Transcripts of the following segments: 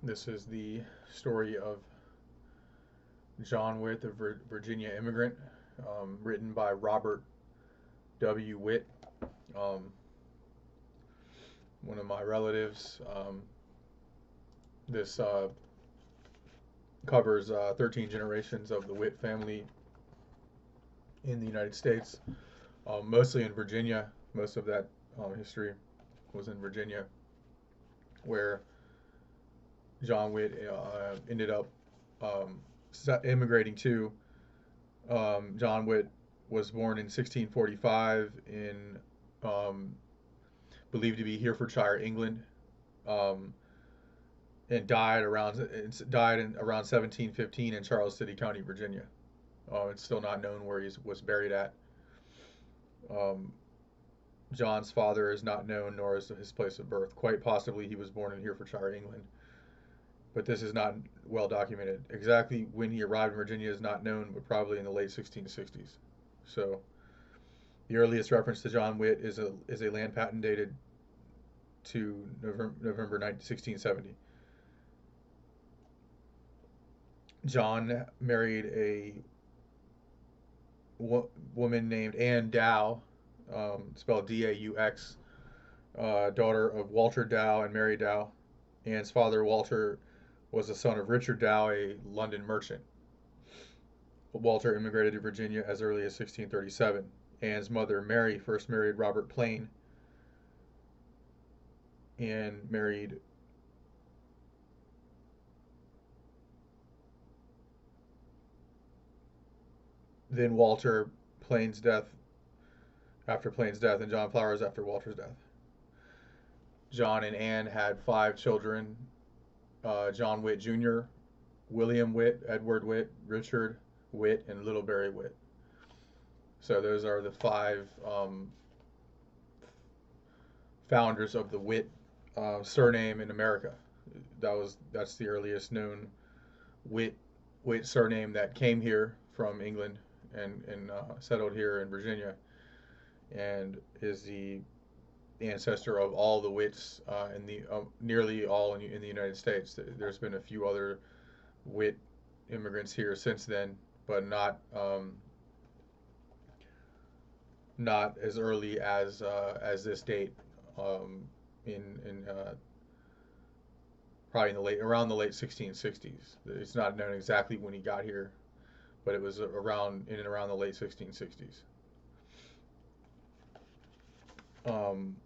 This is the story of John Witt, the Virginia Immigrant, written by Robert W. Witt, um, one of my relatives. This covers 13 generations of the Witt family in the United States, mostly in Virginia. Most of that history was in Virginia, where John Witt ended up um, immigrating to. John Witt was born in 1645 in um, believed to be Herefordshire, England, um, and died in around 1715 in Charles City County, Virginia. It's still not known where he was buried at. Um, John's father is not known, nor is his place of birth. Quite possibly he was born in Herefordshire, England, but this is not well documented. Exactly when he arrived in Virginia is not known, but probably in the late 1660s. So the earliest reference to John Witt is a land patent dated to November 1670. John married a woman named Anne Daux, spelled Daux, daughter of Walter Daux and Mary Daux. Anne's father, Walter, was the son of Richard Daux, a London merchant. Walter immigrated to Virginia as early as 1637. Anne's mother, Mary, first married Robert Plain and married then Walter Plain's death after Plain's death and John Flowers after Walter's death. John and Anne had 5 children: John Witt Jr., William Witt, Edward Witt, Richard Witt, and Littlebury Witt. So those are the 5 founders of the Witt surname in America. That's the earliest known Witt surname that came here from England and settled here in Virginia, and is the ancestor of all the Witts in the nearly all in the United States. There's been a few other Witt immigrants here since then, but not as early as this date. In Probably around the late 1660s. It's not known exactly when he got here, but it was around the late 1660s. Um,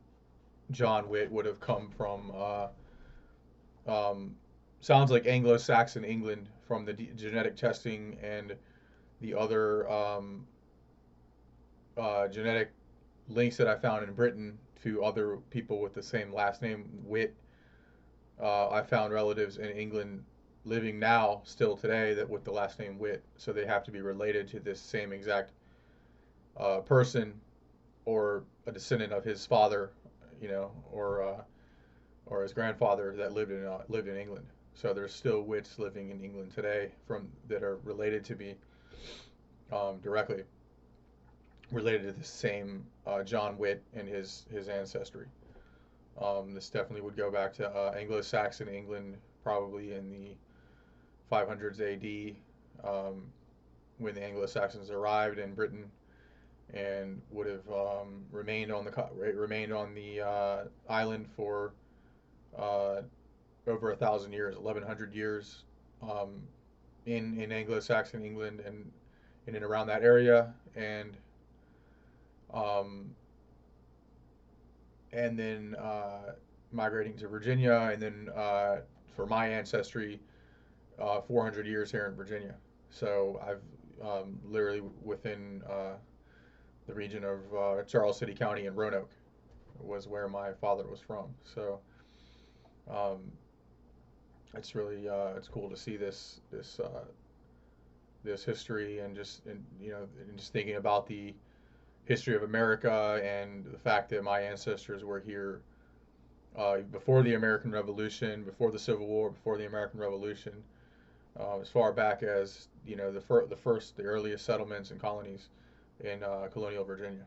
John Witt would have come from sounds like Anglo-Saxon England from the genetic testing and the other genetic links that I found in Britain to other people with the same last name, Witt. I found relatives in England living now, still today, that with the last name Witt, so they have to be related to this same exact person or a descendant of his father, or his grandfather that lived in England. So there's still Witts living in England today from that are related to me directly related to the same John Witt and his ancestry. This definitely would go back to Anglo-Saxon England, probably in the 500s AD, when the Anglo-Saxons arrived in Britain and would have remained on the island for over 1,000 years, 1,100 years, um, in Anglo-Saxon England and in and around that area, um, and then migrating to Virginia, and then for my ancestry, 400 years here in Virginia. So I've literally within the region of Charles City County and Roanoke was where my father was from. So um, it's cool to see this history and just thinking about the history of America and the fact that my ancestors were here before the American Revolution, before the Civil War, before the American Revolution, as far back as the earliest settlements and colonies in colonial Virginia.